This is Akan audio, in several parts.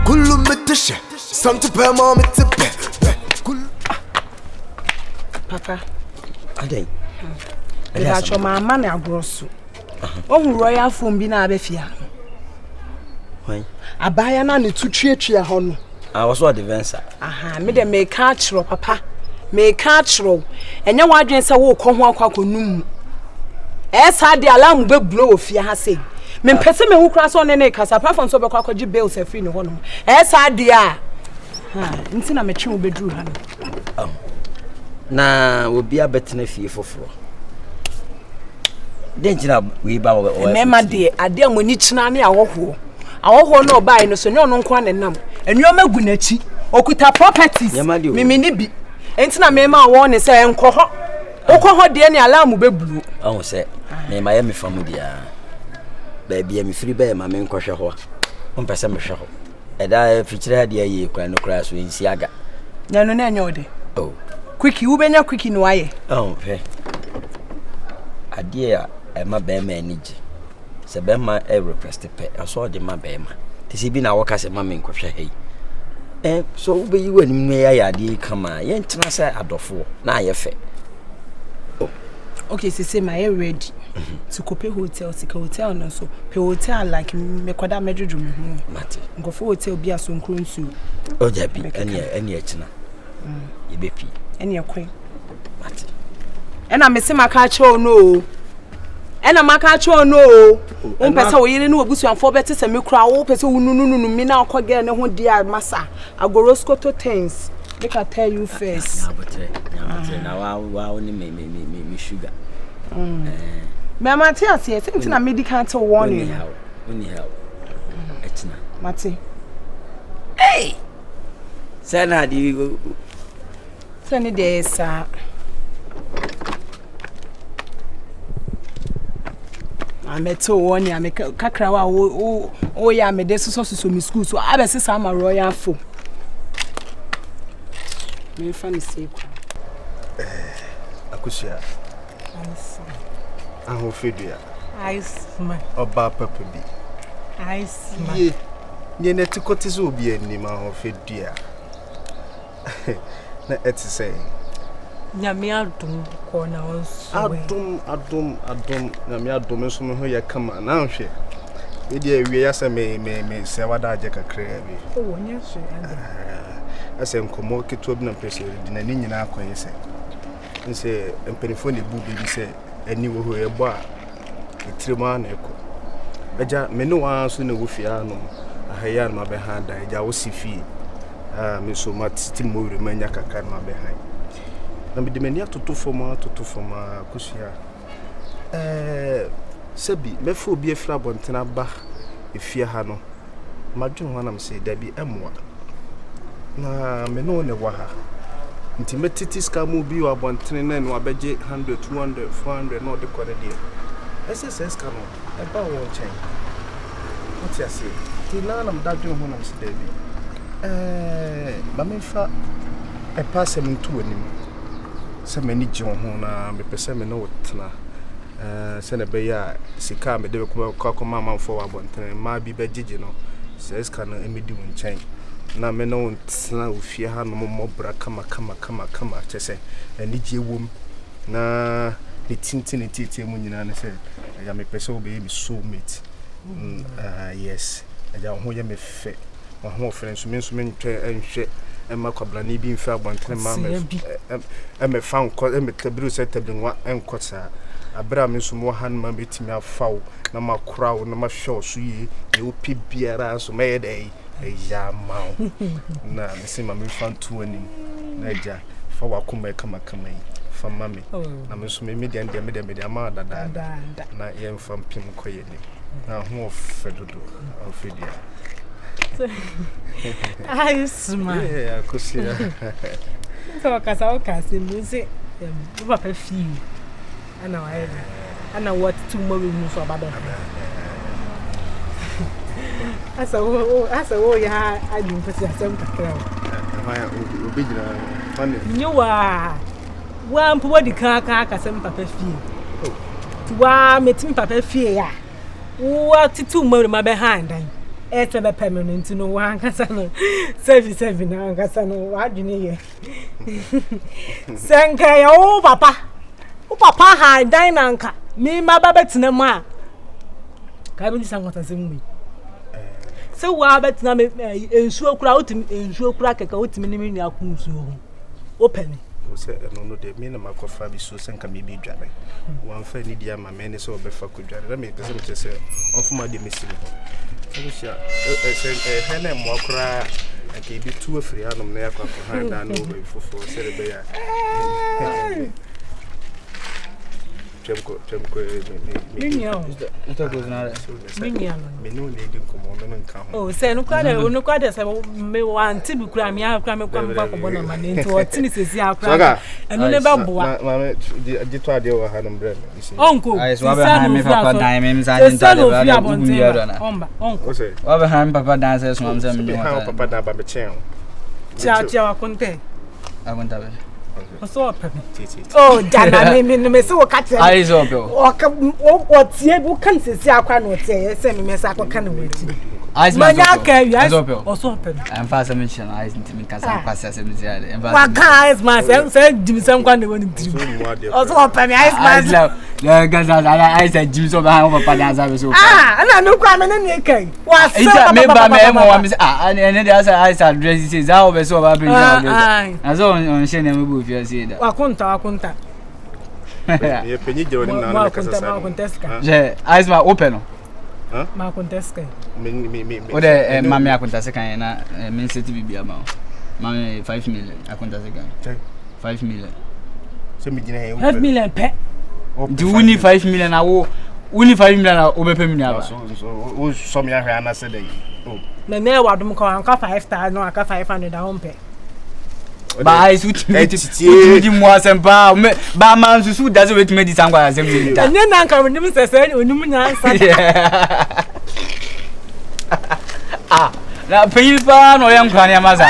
كل متشة سنت بما متبه كل Papa Adey ila choma ma na agroso ohun royal phone bi na abefia Why? abaya na ne tutwetwe ho no I was what defense. aha me de me ka chiro papa me ka chiro enye wadwen se wo kɔ ho akwakonum esa de alarm be blow ofia ha sei me pese me hu kra so ne ne kasa platform so be kwa kwaji bills afi ne ho no esa de a ha nti na me twe wo bedru ha no Na obi abetena fie foforo. Denjina we ba wo. Mema de ade amoni kina ne awoho. Awoho no bai no so ne ono nko anenam. Enuoma gu nachi. Okuta properties. Mimi ni bi. Enti na mema awo ne se enko ho. Okọ ho de ne alarm bebulu. Ahun se na ma ye me famu dia. Ba bia me firi ba ma me nkɔhwɛ ho. Ompese me hwɛ ho. Eda fikire ade ayi kwa no kra so ensi aga. Nyano na enyo de. Oh. Quickie ubenya quickie no aye. Oh, fe. Ade a ma ba ma anije. Se ba ma e request pe. Aso de ma ba ma. Tisi bi na wo ka se ma me nkɔhwɛ hei. So ube yi wani mwe ya ade kama. Ye ntina se adofo na aye fe. Oh. Okay, say my ready. To kope hotel, sika hotel no so. Pe hotel like me kwada medwedwo me ho. Mate. Ngofo hotel bi aso nkronsu. O jabi eni akina. Yebepi. Eni ekwen. Mate. Ena me se maka cho no. Ena maka cho no. On pese wo yire ne obusuanfo beti se me kura wo pese wo nunu mi na akogere ne ho dia masa. Agoroskoto things. Make I tell you first. Na wa ni me sugar. Me amati ase think na medical to warning. Only how. Etina. Mate. Hey. Sana di Sani de sa. Ameto woni ame kakra wa o ya me de so mi school so abese sa ma royal fo. Me fa ni se kwa. Akusia aho fedua Ice man. oba papa bi Ice man. ye nye neti kotizo obi anim aho fedua na eti say Nyame adom ko na onso. adom nyame adom nso me ho ye kama na nhwe e dia wie ya se me se wada age kakra bi O wonya so ande. ase nkomo keto bi na pese di na ni nyina akoye se nse empenifo ne bu bi se ani wo ho ye bo a etirema na eko eja me no wa so na wo fia no ahaya na be ha da eja wo sifi me so matiti mo wure manya kakra na be ha na me de mani atoto foma kusia sebi me fo bi afira bontena ba efia ha no madwen ho na me se da bi emwa na me no ne wa ha nti metiti skamu bi wa bontene na no abeje 100 200 400 no de kore die SSS kanu e ba wo chen what you say ti na na mdadwen ho na me se da bi ma me fa e passe me ntu anim se me ni jon ho na me pese me no tena se na be ya sika me de ko mama fo wa bontene ma bi begege no se skanu emedi wo nchen na me no tena ofie ha no mobra kama chese ani je wom na ne tintini titi mu nyina ne se ya me pese obe be soulmate yes ya ho ye me fe ho friends me nso me ntwe enhwe emma kwabla ni bi mfa abontene ma me fa nko me tabiru se tabinwa enkosa abra me nso mo han ma betimi afaw na makuraw na ma hwe so yi e opi biara so me dey ya mau na mesema me fantu ani na ja fa wakoma kama yi fa mame na me so me media me ama dada na ye mfa mpim koye ni na ho fedodo ofedia Ice man. yeah kusia So kasa music papa feel ana wa ana what tomorrow mu so abada asa wo ya adum pese asem kakra obi jira fane nyowa wa mpo wadi ka kasem papa feel wa metim papa feel ya What too much behind them. Ete be permanent no wan kasa no service na kasa no wadwene ye senka ya o papa ha dan nanka mi ma ba betina mu a ka bi sankwata semu se wa betina me ensuo kura otimi ensuo kura keka otimi ni me akun nsuo ho open se no de me na makofa bi so senka me bi dware wan fa ni dia ma me ne so obefa ko dware na me pese me se onfuma de mesiri Alicia, Helen Mokra, and can be 2 or 3 annum near Cocker down over for Cerebea. Oh, say no quite no quite as I may want to be crammy. I'll cram a crumb back upon a man into what Tennessee cracker and never bought. The idea of Hannum Bread. Uncle, I saw Papa diamonds and Uncle, say, Overhand Papa dances once and how Papa Dabba channel. Chow content. I went away. Oh, Jana, me so catch eyes open. Or what's here? Who can see our crown would say, send me a sack of cannon. I also open. I'm fast mention eyes into me because I'm past as and what guys myself said, Jim, some kind of one. Also, open eyes, my I said, Jim, so behind over Padanza. Ah, and I know crime in any case. What's made by me? And then the other eyes are dresses. I always saw up in as on Shannon will be said. Wakunta. A penny joining now. Eyes my open. Ma contesca. O de mami a contesca na min city bibia ma. Mami 5 million a contesca. 5 million. So me gina 5 million pe. Do we need 5 million na wo we need 5 million na o be pay me aba. So me ahwe ana se dey. Oh. Na na wadum ko anka 5 star no aka 500 a home pe. Ba I suit me to mo asempa ba man susu does wait me this angwa assembly ta. Anya na nka nim sese onum nyansa. Ah, na pay pa no yam kwan yam aza.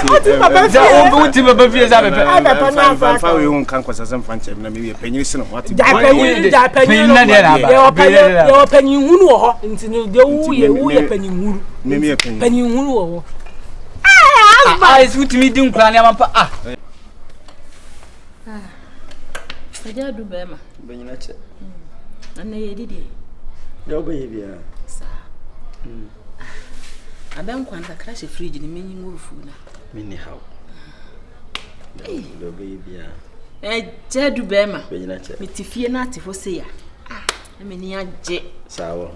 Uti baba fie za bepe. Fa we won kan kwasa sem franche na me panyin se no what. Panyin na de na ba. Yo panyin hunu wo ho nti no de wo ye panyin hunu. Me panyin hunu wo. I suit me din kwan yam pa ah. Saja du bema. Benyina che. Anna ye didi. Yo be bia. Sa. Aben kwanta crash fridge ni menyi ngurufu na. Mini how. Yo be bia. Jadu bema. Benyina che. Mitifie na atifo se ya. Na meni age. Sawo.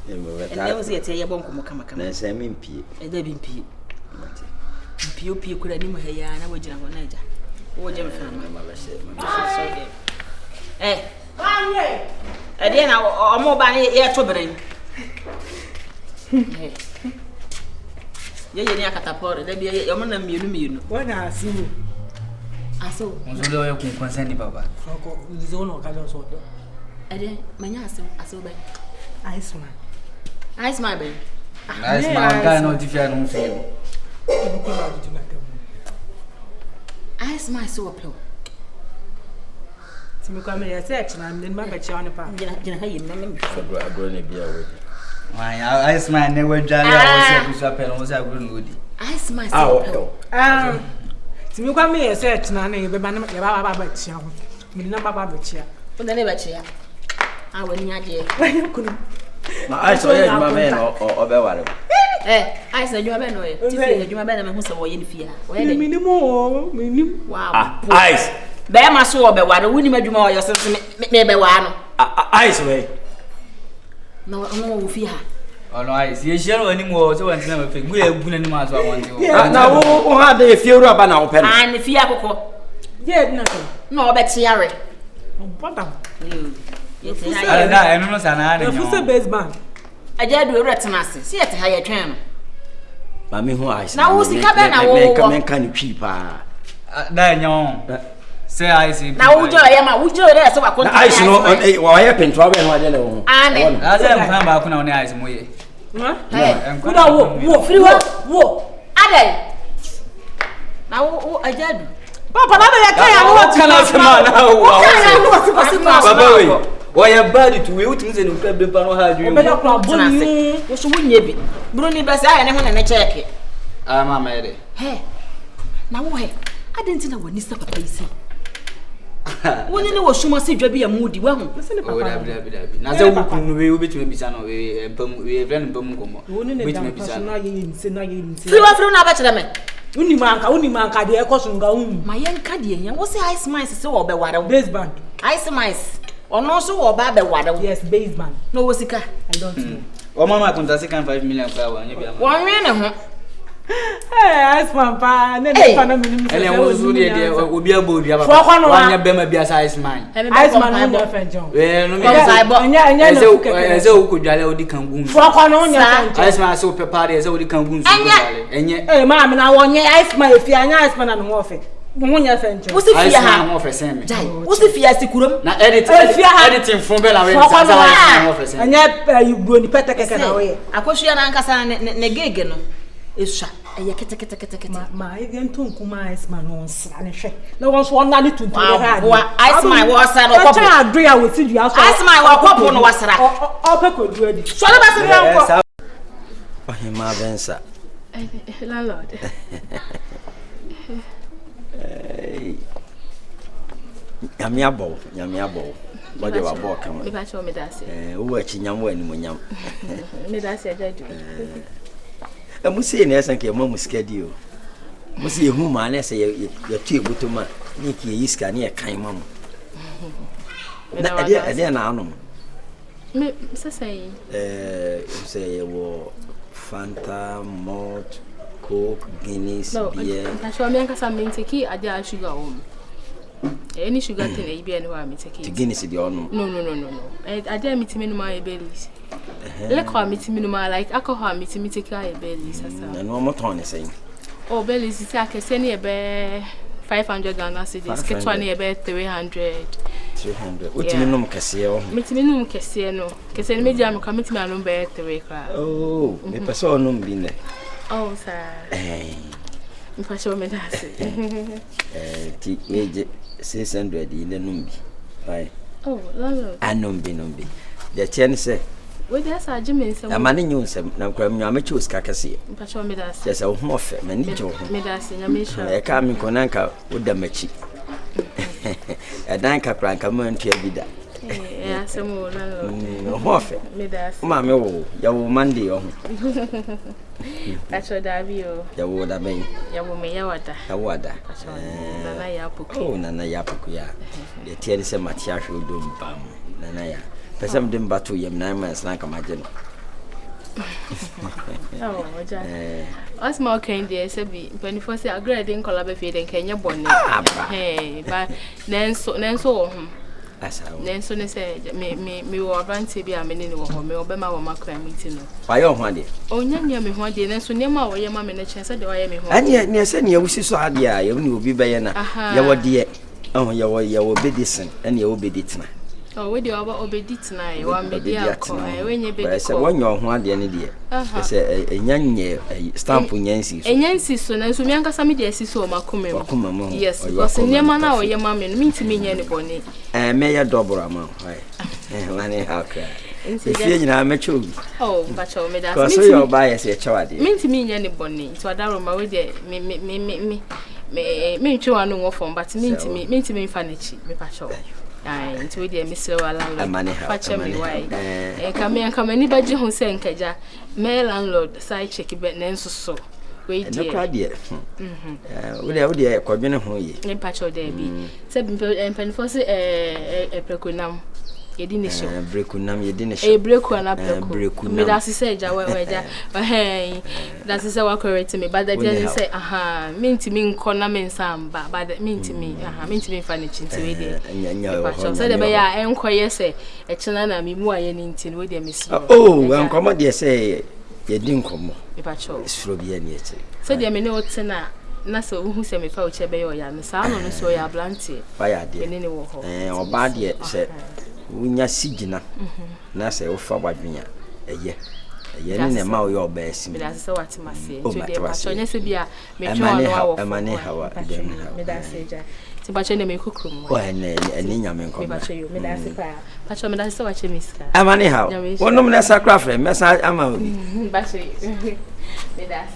Ene wo se yete ye bonko mo kama kama. Na se me mpie. Da bi mpie. Mpie kura ni mo heya na wajina ho na eja. Wo je me fa ma ba se. Anye. Ade na omo ba ne ye to beren. Ye ni akatapore da bi ye omo na mienu. Wana asimu. Aso. Onzo lo yo kun consent baba. Oko ndizo no ka so do. Ade manya aso ba. Ice man. Ice man be. Ice man ka no tifia no feel. Ice man so opel. Timi kwa me research na me ma ba che on pa. Gina ha yim na me agro ne bia we. Why ice man ne we dwale a wo se bisu apel wo se agro no odi. Ice man so opel. Timi kwa me research na ne be ba na ya ba che ho. Me na ba che. O na ne ba che ya. Ah wani age. Kunu. Ma ice o ye ma me no o be ware. Ice na juma be no ye. Ti fi juma be na me hu se wo ye ni fi ha. Wo ye de. Minim. Wow. Ice. Be ma so wo be ware wuni madwuma wo yo se me be wa no. Ice we. No wo fi ha. Ono ice ye share wani mo so wanti na me fe. Mu ye bu na ni ma so awonte wo. Na wo ha de fie ru aba na wo pe. Ah ni fi akoko. Ye na ko. No be tiare. Bota. Ye te ha. Ala na eno no sana na. Fu se basement. Aja du ewre tenase. Si ye te ha ye twen no. Ma me hu ice. Na wo sika be na wo. Me kan ni twi pa. Da nyon. Say ice. Na wo jo ye ma wo jo dey se wa konta. Na ice no wa ye pentwa be no ade le wo. Ane. Aza mfa ba ku na oni ice mo ye. Kuda wo free wo. Ade. Na wo aja du. Papa na ya kan ya no kana se ma na wo. Baba we. Why you bad to we utimi se no kra be pa no ha adwuma. Obeda kra boni. Wo so wonye bi. Bro ni bese aye ne ho na check. Ah mama ere. He. Na wo he. Adenti na wani sa papa isi. Woni ne wo suma se dwa bi ya mudi wa hu. Oh dabi. Na ze wo kunu we obetumi bisa no we empam we friend empam komo. Obetumi bisa. Na ye nse na ye nse. Si wa fru na ba kire me. Uni manka de ekoso nga Ma yenka de yan. Wo se ice mice se wo be ware. Base band. Ice mice. Ono so wo ba be ware. Yes, base band. No wo sika. I don't know. O mama konta se kan 5 million kwa wa nya bia. Won we ne ho. Ice man pa na na minim. Ele wo zo de obi abodi aba. Wa nya bema bia sa ice man. Ice man no fen John. We no me. Enya na eze wo kodwale odi kan gun. Fo kwa no nya fen. Ice man so prepare eze odi kan gun so kodwale. Enye. Ma me na wonye ice man efi anya ice man na no ofe. Mo nya fen John. Wo se fia ha. Mo ofe sen me. Jai. Wo se fia sikurom. Na editing from bela we sa mo ofe sen. Anya bro ni pete keke na we. Akosua na nkasa ne gege no. Esha. Eye kete. Ma ide nton kuma ice man no nsra ne hwe. Na won so na ne tuntu ha. Wa ice man wo sa no kopo. Cha ado ya we ti dua so. Ice man wo kopo no wasra. Ope ko du adi. So le ba se nko. Ohima bensa. Landlord. Nyame abo. Bode wa bo kama. Me ba cho me dase. Wo achi nyam wa ni mo nyam. Me dase ajadu. Musi ne yasan ke mamu skadi o. Musi ehu ma na se ya tu ebutoma ni ki yiska ni e kan mamu. Na ade na anu. Me say say wo Fanta, Malt, Coke, Guinness, beer. Na so me nkasa me nteki ade a sugar o. Any sugar thing e bi ene wa me take. To Guinness di onu. No. Ade me timi no ma e bellies. Liquor me no like alcohol me take a bellies asa. Na no mo ton say. Oh bellies is akese ne e be 500 Ghana cedis. Ketwa ne e be 300. 300. Utimi no kese o. Metimi no kese no. Kese ne media me ka metimi anu be 3 kra. Oh, me pese onu bi ne. Oh sir. Me pese o me dase. Ti meje 600 ile numbi. Right. Oh, lolo. Numbi. The chen say we dey sa jime nsem. Amane nyu nsem na kwa mnwa me chus kakase. Mpacho me dase. Yes, o ho fe, me ni jo ho. Me dase nya me sha. E ka mi konanka oda machi. E dan ka kranka mo ntua bida. Asem o lolo. Ho fe. Me dase. Ma me wo, ya wo mande o ho. Pacho dabi o. Ya wo da ben. Ya wo me ya wada. Ya wada. Nana ya poku. Oh, nana ya poku ya. De tie se matia hwe do mbam. Nana ya. Pesam dem batu yem 9 months na kamaje no. Oh, oja. Asma okay dey say be 24 say agree in collab fe den kenye bonne. Ba nenso wo ho. Asa. Nenso ne say me wo abante bi a me ne wo ho me obema wo makra meeting no. Wa yo ho ade. Onya nya me ho ade nenso ne ma wo ye ma me ne chen say de wo ye me ho. Anya ne say ne wusi so ade a ye ni obi be ye na. Ye wo de ye wo bedisen ene ye wo beditna. Oh, we dey obedit na e wa me dey akọ we nye be dey. Say wonyo ho ade ne de. Say enyanye stamp nyansi so. Enyansi so na so mi ankasa me dey asiso makome mo. Yes, because nyema na wo ye ma me no mi ntimi nya ne bone. Me ye double ama. Wani hakra. Ifie nyina me chu. Oh, bacho me da. Because you buy say chawade. Mi ntimi nya ne bone. So adaro ma we dey me ntwe wanu ngo fom but mi ntimi fa na chi me bacho. Ai nti we dey Mr. Landlord. Fache me why. Kame ni baji ho se nkaja. Me landlord sai check be na nsoso. We dey. No kwade. We dey kwadwene ho ye. Ni pacho dey bi. Se mpenfo se prekonam. Yedi ne show. Brekunam yedi ne show. Breku na preku. Me da se ja weja. Da se wa correct me but they say me ntimi nko na me nsamba but me ntimi fa ne chinti we dey. Pacho se de be ya enko ye se e china na me mu aye ni nti we dey miss. Oh, enkomo dey say yedi nkomo. Pacho. Suro bi ani eche. Se de me ne otina na so hu se me fa uche be yo ya no sa no no so ya blantie. Fa ya de. Me ne wo ho. Oba de se unya sigina na se wo fa badwenya eye Yen ne ma your best. Me that's so what my say. Today pacho nyese bia me twa no awo. Amane hawa. Me that's eja. Ti pacho ne me kukrum. O ene nyame nko. Me pacho yo me that's pa. Pacho me that's so what miska. Amane hawa. Wonum na sakra frɛ me sa ama obi. Pacho. Me that's